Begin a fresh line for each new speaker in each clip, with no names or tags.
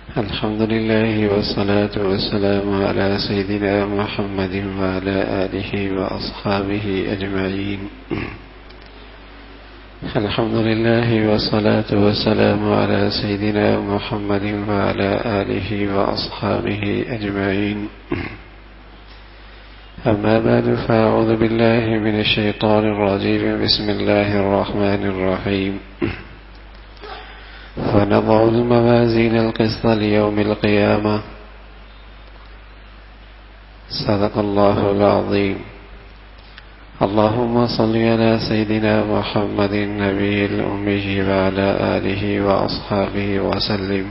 الحمد لله والصلاة والسلام على سيدنا محمد وعلى آله وأصحابه أجمعين. الحمد لله والصلاة والسلام على سيدنا محمد وعلى آله وأصحابه أجمعين. أما بعد، فأعوذ بالله من الشيطان الرجيم. بسم الله الرحمن الرحيم. ونضع الموازين القسط ليوم القيامة. صدق الله العظيم. اللهم صل على سيدنا محمد النبي الأمي وعلى آله وأصحابه وسلم.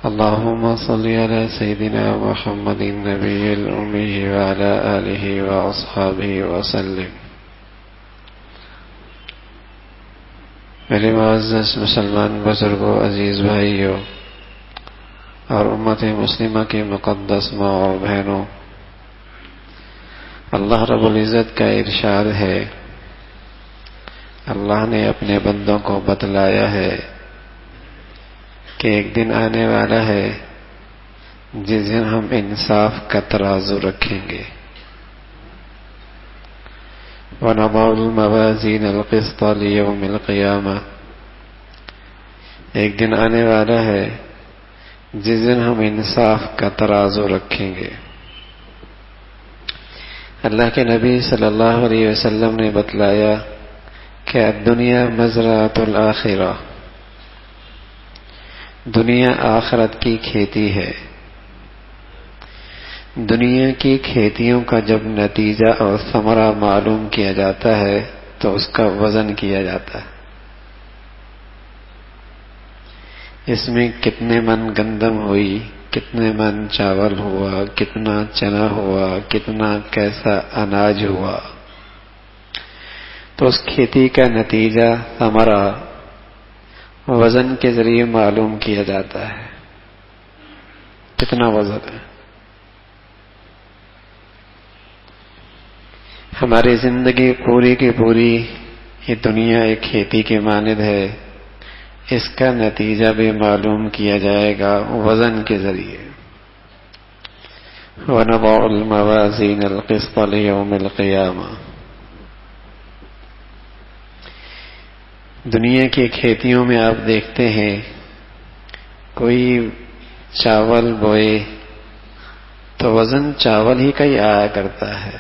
اللهم صل على سيدنا محمد النبي الأمي وعلى آله وأصحابه وسلم. میرے معزز مسلمان بزرگوں، عزیز بھائیوں اور امت مسلمہ کے مقدس ماں اور بہنوں، اللہ رب العزت کا ارشاد ہے، اللہ نے اپنے بندوں کو بتلایا ہے کہ ایک دن آنے والا ہے جس دن ہم انصاف کا ترازو رکھیں گے. وَنَضَعُ الْمَوَازِينَ الْقِسْطَ لِيَوْمِ الْقِيَامَةِ. ایک دن آنے والا ہے جس دن ہم انصاف کا ترازو رکھیں گے. اللہ کے نبی صلی اللہ علیہ وسلم نے بتلایا کہ الدنیا مزرعۃ الآخرہ، دنیا آخرت کی کھیتی ہے. دنیا کی کھیتیوں کا جب نتیجہ اور ثمرہ معلوم کیا جاتا ہے تو اس کا وزن کیا جاتا ہے. اس میں کتنے من گندم ہوئی، کتنے من چاول ہوا، کتنا چنا ہوا، کتنا کیسا اناج ہوا، تو اس کھیتی کا نتیجہ ثمرہ وزن کے ذریعے معلوم کیا جاتا ہے. کتنا وزن ہے. ہماری زندگی پوری کی پوری یہ دنیا ایک کھیتی کے مانند ہے. اس کا نتیجہ بھی معلوم کیا جائے گا وزن کے ذریعے. وَنَضَعُ الْمَوَازِينَ الْقِسْطَ لِيَوْمِ الْقِيَامَةِ. دنیا کی کھیتیوں میں آپ دیکھتے ہیں کوئی چاول بوئے تو وزن چاول ہی کا ہی آیا کرتا ہے.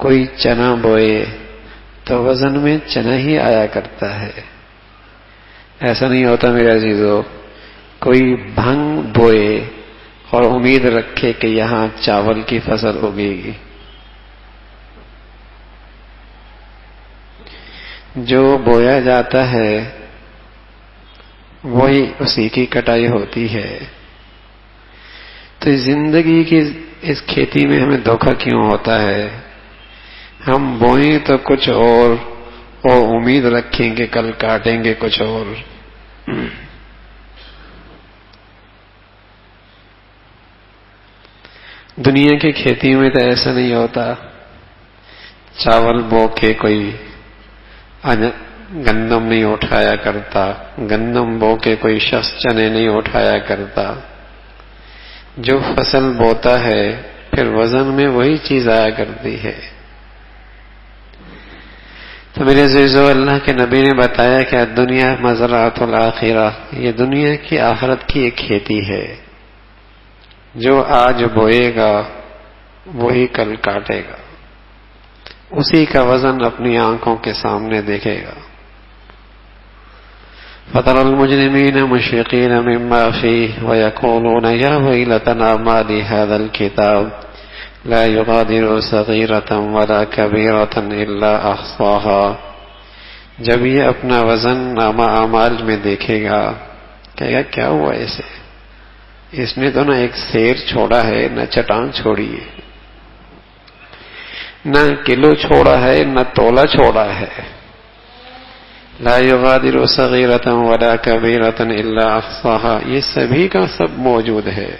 کوئی چنا بوئے تو وزن میں چنا ہی آیا کرتا ہے. ایسا نہیں ہوتا میرے عزیزو. کوئی بھنگ بوئے اور امید رکھے کہ یہاں چاول کی فصل اگے گی. جو بویا جاتا ہے وہی اسی کی کٹائی ہوتی ہے. تو زندگی کی اس کھیتی میں ہمیں دھوکہ کیوں ہوتا ہے؟ ہم بوئیں تو کچھ اور امید رکھیں گے کل کاٹیں گے کچھ اور. دنیا کی کھیتی میں تو ایسا نہیں ہوتا. چاول بو کے کوئی گندم نہیں اٹھایا کرتا، گندم بو کے کوئی شخص چنے نہیں اٹھایا کرتا. جو فصل بوتا ہے پھر وزن میں وہی چیز آیا کرتی ہے. تو میرے عزیزو، اللہ کے نبی نے بتایا کہ دنیا مزرعۃ الآخرہ، یہ دنیا کی آخرت کی ایک کھیتی ہے. جو آج بوئے گا وہی کل کاٹے گا، اسی کا وزن اپنی آنکھوں کے سامنے دیکھے گا. فَتَرَى الْمُجْرِمِينَ مُشْفِقِينَ مِمَّا فِيهِ وَيَقُولُونَ يَا وَيْلَتَنَا مَا لِهَذَا الْكِتَابِ لا يغادر صغيرة ولا كبيرة إلا أحصاها. جب یہ اپنا وزن نامہ اعمال میں دیکھے گا کہے گا کیا ہوا اسے؟ اس نے تو نہ ایک سیر چھوڑا ہے نہ چٹان چھوڑی ہے، نہ کلو چھوڑا ہے نہ تولا چھوڑا ہے. لا يغادر صغيرة ولا كبيرة إلا أحصاها. یہ سبھی کا سب موجود ہے،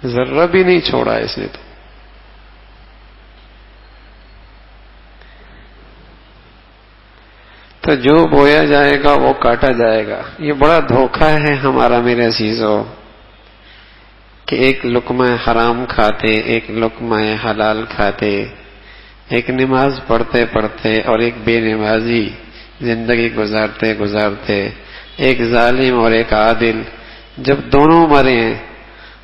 ذرہ بھی نہیں چھوڑا اس نے. تو جو بویا جائے گا وہ کاٹا جائے گا. یہ بڑا دھوکہ ہے ہمارا میرے عزیزو کہ ایک لقمہ حرام کھاتے، ایک لقمہ حلال کھاتے، ایک نماز پڑھتے پڑھتے اور ایک بے نمازی زندگی گزارتے گزارتے، ایک ظالم اور ایک عادل، جب دونوں مرے ہیں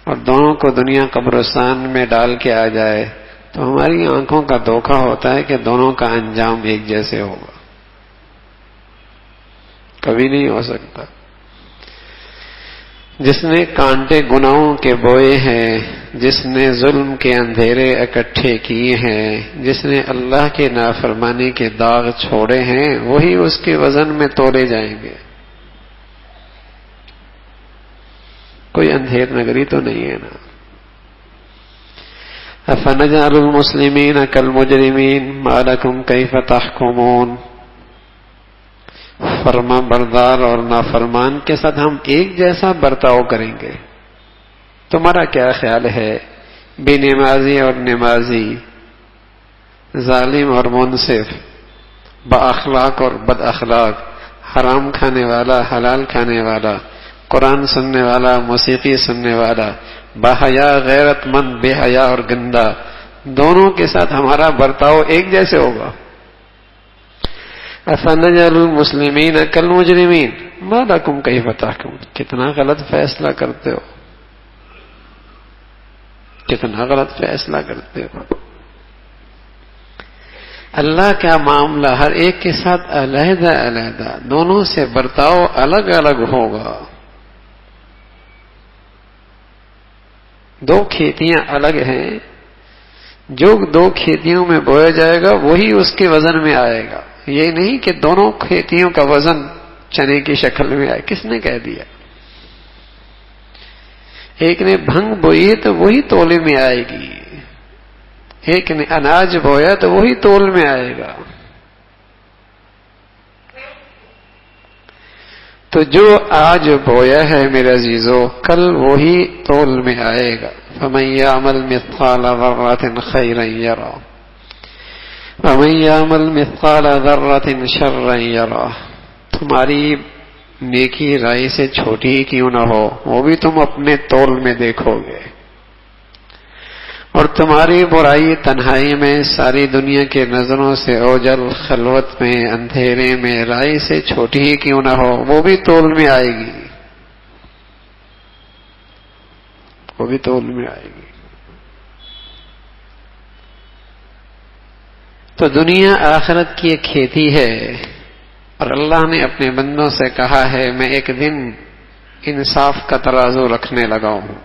اور دونوں کو دنیا قبرستان میں ڈال کے آ جائے تو ہماری آنکھوں کا دھوکہ ہوتا ہے کہ دونوں کا انجام ایک جیسے ہوگا. کبھی نہیں ہو سکتا. جس نے کانٹے گناہوں کے بوئے ہیں، جس نے ظلم کے اندھیرے اکٹھے کیے ہیں، جس نے اللہ کے نافرمانی کے داغ چھوڑے ہیں، وہی اس کے وزن میں تولے جائیں گے. کوئی اندھیر نگری تو نہیں ہے نا. افنجعل المسلمین کالمجرمین ما لکم کیف تحکمون. فرما بردار اور نافرمان کے ساتھ ہم ایک جیسا برتاؤ کریں گے. تمہارا کیا خیال ہے؟ بے نمازی اور نمازی، ظالم اور منصف، با اخلاق اور بد اخلاق، حرام کھانے والا حلال کھانے والا، قرآن سننے والا موسیقی سننے والا، با حیا غیرت مند بے حیا اور گندا، دونوں کے ساتھ ہمارا برتاؤ ایک جیسے ہوگا. افنجعل المسلمین کالمجرمین ما لکم کیف تحکمون. کتنا غلط فیصلہ کرتے ہو، کتنا غلط فیصلہ کرتے ہو. اللہ کا معاملہ ہر ایک کے ساتھ علیحدہ علیحدہ، دونوں سے برتاؤ الگ الگ ہوگا. دو کھیتیاں الگ ہیں، جو دو کھیتیوں میں بویا جائے گا وہی اس کے وزن میں آئے گا. یہ نہیں کہ دونوں کھیتیوں کا وزن چنے کی شکل میں آئے. کس نے کہہ دیا؟ ایک نے بھنگ بوئی تو وہی تولے میں آئے گی، ایک نے اناج بویا تو وہی تول میں آئے گا. تو جو آج بویا ہے میرے عزیزو، کل وہی تول میں آئے گا. فمن یعمل مثقال ذرة خیرا یرہ ومن یعمل مثقال ذرة شرا یرہ. تمہاری نیکی رائی سے چھوٹی ہی کیوں نہ ہو، وہ بھی تم اپنے تول میں دیکھو گے. اور تمہاری برائی تنہائی میں ساری دنیا کے نظروں سے اوجل خلوت میں اندھیرے میں رائی سے چھوٹی ہی کیوں نہ ہو، وہ بھی تول میں آئے گی، وہ بھی تول میں آئے گی. تو دنیا آخرت کی ایک کھیتی ہے، اور اللہ نے اپنے بندوں سے کہا ہے میں ایک دن انصاف کا ترازو رکھنے لگا ہوں.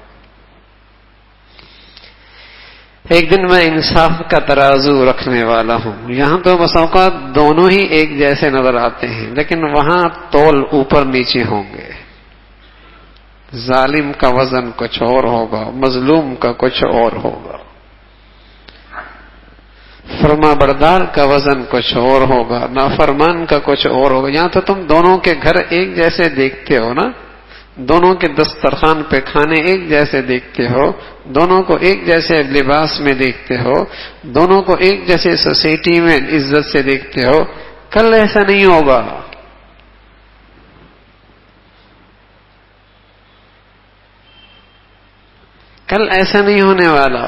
ایک دن میں انصاف کا ترازو رکھنے والا ہوں. یہاں تو بس اوقات دونوں ہی ایک جیسے نظر آتے ہیں، لیکن وہاں تول اوپر نیچے ہوں گے. ظالم کا وزن کچھ اور ہوگا، مظلوم کا کچھ اور ہوگا، فرما بردار کا وزن کچھ اور ہوگا، نافرمان کا کچھ اور ہوگا. یہاں تو تم دونوں کے گھر ایک جیسے دیکھتے ہو نا، دونوں کے دسترخوان پہ کھانے ایک جیسے دیکھتے ہو، دونوں کو ایک جیسے لباس میں دیکھتے ہو، دونوں کو ایک جیسے سوسائٹی میں عزت سے دیکھتے ہو. کل ایسا نہیں ہوگا. کل ایسا نہیں ہونے والا.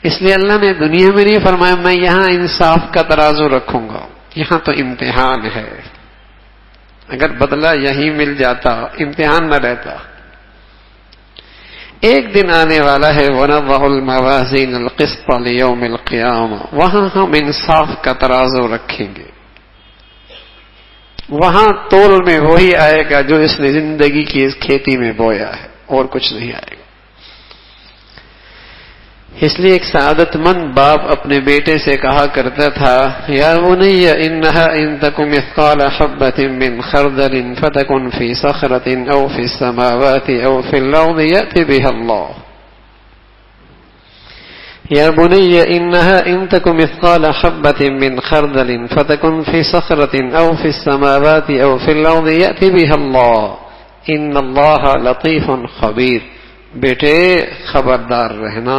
اس لیے اللہ نے دنیا میں نہیں فرمایا میں یہاں انصاف کا ترازو رکھوں گا. یہاں تو امتحان ہے. اگر بدلہ یہی مل جاتا، امتحان نہ رہتا. ایک دن آنے والا ہے وَنَضَعُ الْمَوَازِينَ الْقِسْطَ لِيَوْمِ الْقِيَامَةِ، وہاں ہم انصاف کا ترازو رکھیں گے. وہاں تول میں وہی آئے گا جو اس نے زندگی کی اس کھیتی میں بویا ہے، اور کچھ نہیں آئے گا. اس لیے ایک سعادت مند باپ اپنے بیٹے سے کہا کرتا تھا یا بنی انہا ان تک مثقال حبۃ من خردل فتکن فی صخرۃ او فی السماوات او فی الارض یأتی بها اللہ. یا بنی انہا ان تک مثقال حبۃ من خردل فتکن فی صخرۃ او فی السماوات او فی الارض یأتی بها اللہ ان اللہ لطیف خبیر. بیٹے خبردار رہنا،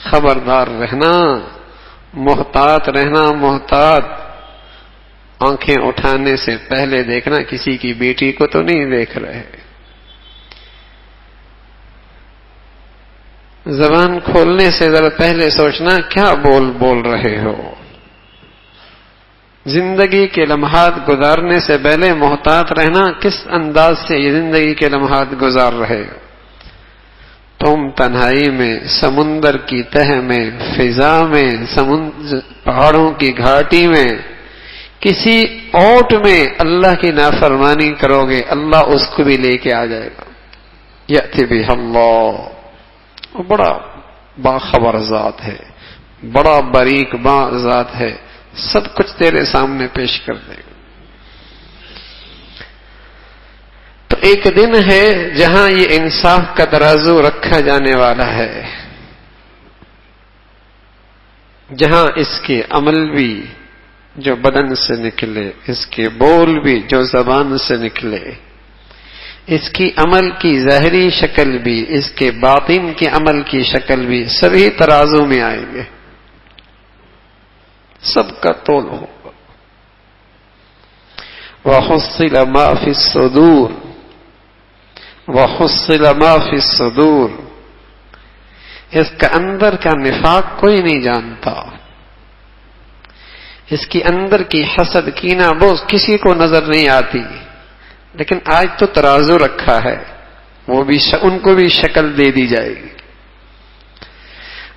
خبردار رہنا. محتاط رہنا، محتاط آنکھیں اٹھانے سے پہلے دیکھنا کسی کی بیٹی کو تو نہیں دیکھ رہے، زبان کھولنے سے ذرا پہلے سوچنا کیا بول رہے ہو، زندگی کے لمحات گزارنے سے پہلے محتاط رہنا کس انداز سے یہ زندگی کے لمحات گزار رہے ہو۔ تم تنہائی میں، سمندر کی تہ میں، فضا میں، پہاڑوں کی گھاٹی میں، کسی اوٹ میں اللہ کی نافرمانی کرو گے، اللہ اس کو بھی لے کے آ جائے گا۔ یأتی بہ اللہ، وہ بڑا باخبر ذات ہے، بڑا باریک باں ذات ہے، سب کچھ تیرے سامنے پیش کر دے گا۔ تو ایک دن ہے جہاں یہ انصاف کا ترازو رکھا جانے والا ہے، جہاں اس کے عمل بھی جو بدن سے نکلے، اس کے بول بھی جو زبان سے نکلے، اس کی عمل کی ظاہری شکل بھی، اس کے باطن کے عمل کی شکل بھی، سبھی ترازو میں آئیں گے، سب کا تول ہوگا۔ وَحُصِّلَ مَا فِي الصُّدُورِ، وَحُصِّلَ مَا فِي الصُّدُورِ، اس کا اندر کا نفاق کوئی نہیں جانتا، اس کی اندر کی حسد کینہ بغض کسی کو نظر نہیں آتی، لیکن آج تو ترازو رکھا ہے، وہ بھی ان کو بھی شکل دے دی جائے گی،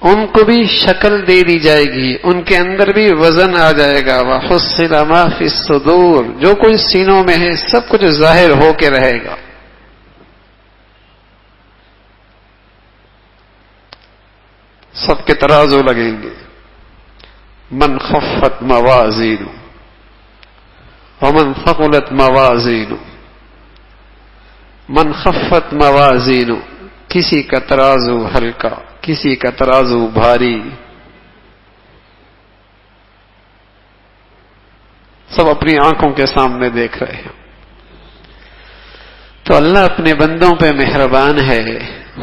ان کو بھی شکل دے دی جائے گی، ان کے اندر بھی وزن آ جائے گا۔ وَحُصِّلَ مَا فِي الصُّدُورِ، جو کچھ سینوں میں ہے سب کچھ ظاہر ہو کے رہے گا۔ سب کے ترازو لگیں گے۔ من خفت موازین ومن ثقلت موازین، من خفت موازین، کسی کا ترازو ہلکا، کسی کا ترازو بھاری، سب اپنی آنکھوں کے سامنے دیکھ رہے ہیں۔ تو اللہ اپنے بندوں پہ مہربان ہے،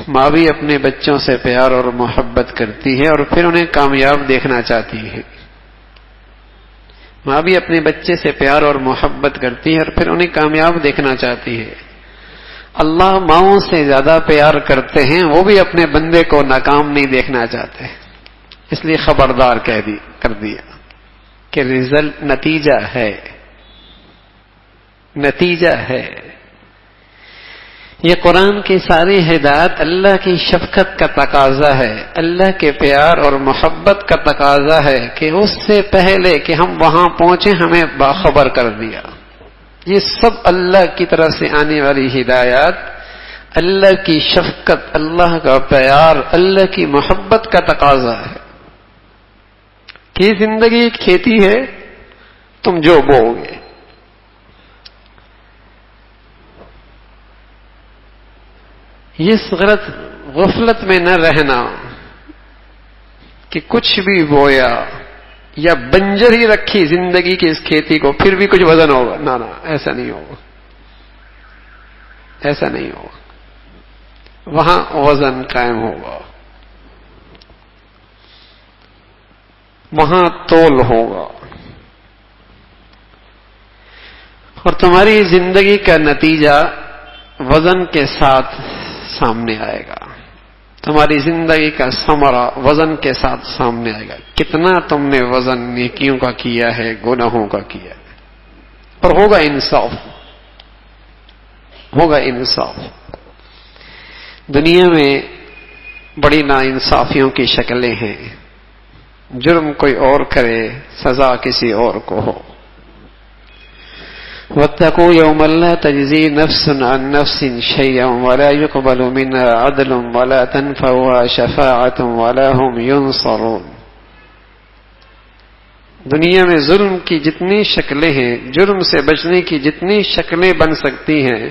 ماں بھی اپنے بچوں سے پیار اور محبت کرتی ہے اور پھر انہیں کامیاب دیکھنا چاہتی ہے، ماں بھی اپنے بچے سے پیار اور محبت کرتی ہے اور پھر انہیں کامیاب دیکھنا چاہتی ہے۔ اللہ ماؤں سے زیادہ پیار کرتے ہیں، وہ بھی اپنے بندے کو ناکام نہیں دیکھنا چاہتے، اس لیے خبردار کر دیا کہ رزلٹ نتیجہ ہے، نتیجہ ہے۔ یہ قرآن کی ساری ہدایت اللہ کی شفقت کا تقاضا ہے، اللہ کے پیار اور محبت کا تقاضا ہے کہ اس سے پہلے کہ ہم وہاں پہنچیں ہمیں باخبر کر دیا۔ یہ سب اللہ کی طرف سے آنے والی ہدایات، اللہ کی شفقت، اللہ کا پیار، اللہ کی محبت کا تقاضا ہے کہ زندگی ایک کھیتی ہے، تم جو بو گے، اس غفلت میں نہ رہنا کہ کچھ بھی بویا یا بنجر ہی رکھی زندگی کی اس کھیتی کو پھر بھی کچھ وزن ہوگا، نہ ایسا نہیں ہوگا، ایسا نہیں ہوگا، وہاں وزن قائم ہوگا، وہاں تول ہوگا، اور تمہاری زندگی کا نتیجہ وزن کے ساتھ سامنے آئے گا، تمہاری زندگی کا ثمرہ وزن کے ساتھ سامنے آئے گا، کتنا تم نے وزن نیکیوں کا کیا ہے، گناہوں کا کیا ہے، اور ہوگا انصاف، ہوگا انصاف۔ دنیا میں بڑی ناانصافیوں کی شکلیں ہیں، جرم کوئی اور کرے، سزا کسی اور کو ہو۔ واتقوا يوما لا تجزي نفس عن نفس شيئا ولا يقبل منها عدل ولا تنفعها شفاعة ولا هم ينصرون۔ دنیا میں ظلم کی جتنی شکلیں ہیں، جرم سے بچنے کی جتنی شکلیں بن سکتی ہیں،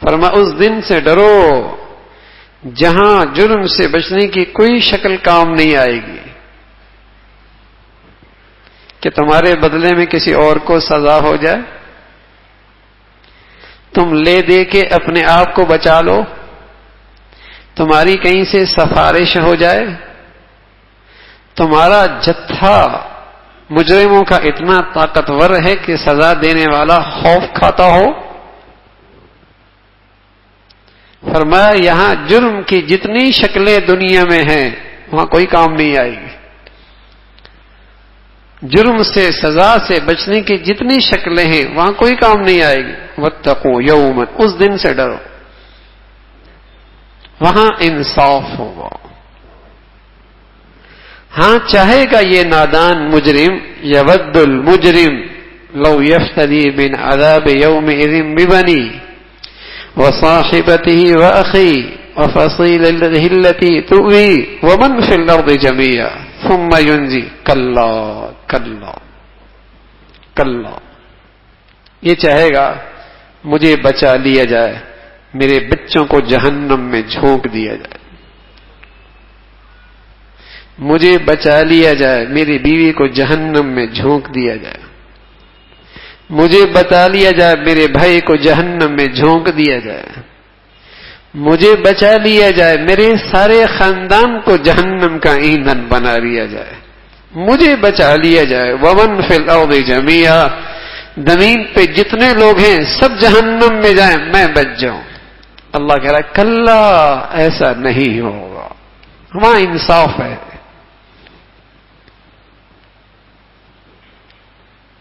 فرما اس دن سے ڈرو جہاں جرم سے بچنے کی کوئی شکل کام نہیں آئے گی کہ تمہارے بدلے میں کسی اور کو سزا ہو جائے، تم لے دے کے اپنے آپ کو بچا لو، تمہاری کہیں سے سفارش ہو جائے، تمہارا جتھا مجرموں کا اتنا طاقتور ہے کہ سزا دینے والا خوف کھاتا ہو؟ فرمایا یہاں جرم کی جتنی شکلیں دنیا میں ہیں وہاں کوئی کام نہیں آئے گی. جرم سے سزا سے بچنے کی جتنی شکلیں ہیں وہاں کوئی کام نہیں آئے گی. واتقوا یوما، اس دن سے ڈرو، وہاں انصاف ہوگا. ہاں چاہے گا یہ نادان مجرم، یود المجرم لو یفتدی من عذاب یومئذ ببنی وصاحبته واخی وفصیلته التی تؤوی ومن فی الارض جميعا ثم ینجی. کلا کلا کلا، یہ چاہے گا مجھے بچا لیا جائے، میرے بچوں کو جہنم میں جھونک دیا جائے، مجھے بچا لیا جائے، میری بیوی کو جہنم میں جھونک دیا جائے، مجھے بتا لیا جائے، میرے بھائی کو جہنم میں جھونک دیا جائے، مجھے بچا لیا جائے، میرے سارے خاندان کو جہنم کا ایندھن بنا لیا جائے، مجھے بچا لیا جائے. ومن فی الارض جميعا، زمین پہ جتنے لوگ ہیں سب جہنم میں جائیں، میں بچ جاؤں. اللہ کہہ رہا ہے کلا، ایسا نہیں ہوگا. وہاں انصاف ہے،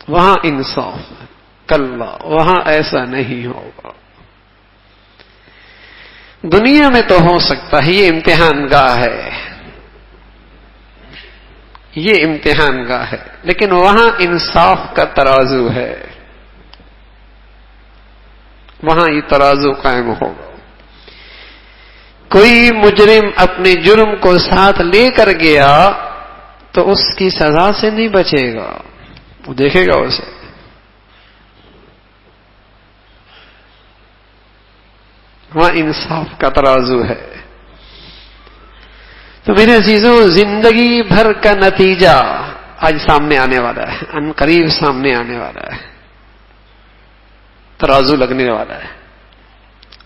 وہاں انصاف ہے. کلا، وہاں ایسا نہیں ہوگا. دنیا میں تو ہو سکتا ہے، یہ امتحان گاہ ہے، یہ امتحان گاہ ہے، لیکن وہاں انصاف کا ترازو ہے، وہاں یہ ترازو قائم ہوگا. کوئی مجرم اپنے جرم کو ساتھ لے کر گیا تو اس کی سزا سے نہیں بچے گا، وہ دیکھے گا اسے. وہاں انصاف کا ترازو ہے. تو میرے عزیزوں، زندگی بھر کا نتیجہ آج سامنے آنے والا ہے، ان قریب سامنے آنے والا ہے. ترازو لگنے والا ہے،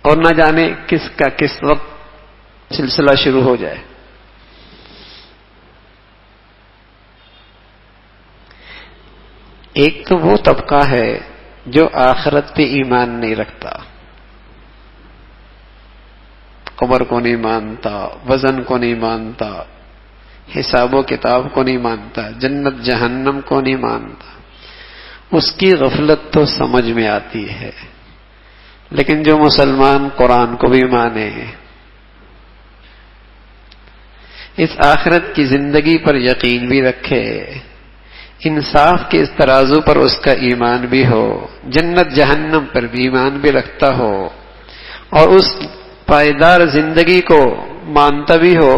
اور نہ جانے کس کا کس وقت سلسلہ شروع ہو جائے. ایک تو وہ طبقہ ہے جو آخرت پہ ایمان نہیں رکھتا، قبر کو نہیں مانتا، وزن کو نہیں مانتا، حساب و کتاب کو نہیں مانتا، جنت جہنم کو نہیں مانتا. اس کی غفلت تو سمجھ میں آتی ہے. لیکن جو مسلمان قرآن کو بھی مانے، اس آخرت کی زندگی پر یقین بھی رکھے، انصاف کے اس ترازو پر اس کا ایمان بھی ہو، جنت جہنم پر بھی ایمان بھی رکھتا ہو، اور اس پائیدار زندگی کو مانتا بھی ہو،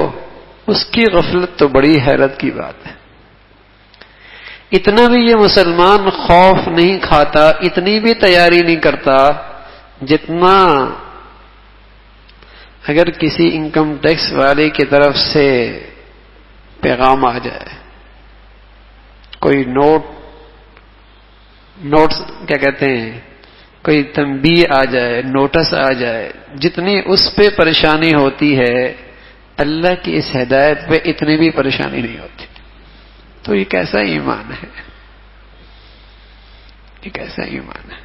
اس کی غفلت تو بڑی حیرت کی بات ہے. اتنا بھی یہ مسلمان خوف نہیں کھاتا، اتنی بھی تیاری نہیں کرتا جتنا اگر کسی انکم ٹیکس والے کی طرف سے پیغام آ جائے، کوئی نوٹس کیا کہتے ہیں، کوئی تنبیہ آ جائے، نوٹس آ جائے، جتنی اس پہ پریشانی ہوتی ہے اللہ کی اس ہدایت پہ اتنی بھی پریشانی نہیں ہوتی. تو یہ کیسا ایمان ہے، یہ کیسا ایمان ہے.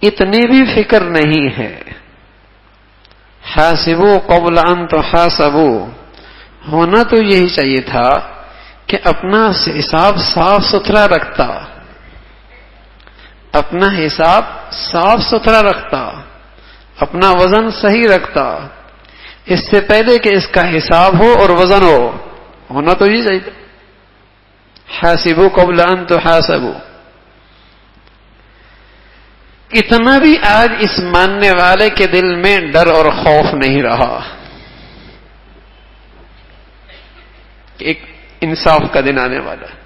اتنی بھی فکر نہیں ہے. حاسبوا قبل ان تحاسبوا، ہونا تو یہی چاہیے تھا کہ اپنا حساب صاف ستھرا رکھتا، اپنا حساب صاف ستھرا رکھتا، اپنا وزن صحیح رکھتا، اس سے پہلے کہ اس کا حساب ہو اور وزن ہو. ہونا تو یہ چاہیے. حاسبوا قبل ان تحاسبوا. اتنا بھی آج اس ماننے والے کے دل میں ڈر اور خوف نہیں رہا. ایک انصاف کا دن آنے والا ہے.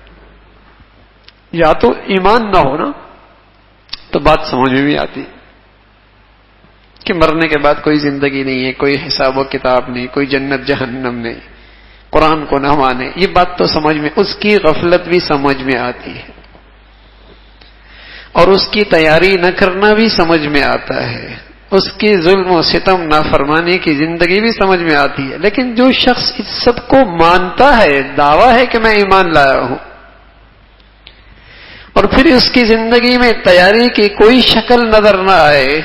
یا تو ایمان نہ ہونا تو بات سمجھ میں بھی آتی کہ مرنے کے بعد کوئی زندگی نہیں ہے، کوئی حساب و کتاب نہیں، کوئی جنت جہنم نہیں، قرآن کو نہ مانے، یہ بات تو سمجھ میں، اس کی غفلت بھی سمجھ میں آتی ہے، اور اس کی تیاری نہ کرنا بھی سمجھ میں آتا ہے. اس کی ظلم و ستم نافرمانی کی زندگی بھی سمجھ میں آتی ہے. لیکن جو شخص اس سب کو مانتا ہے، دعویٰ ہے کہ میں ایمان لایا ہوں، اور پھر اس کی زندگی میں تیاری کی کوئی شکل نظر نہ آئے،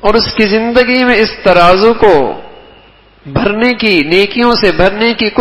اور اس کی زندگی میں اس ترازو کو بھرنے کی، نیکیوں سے بھرنے کی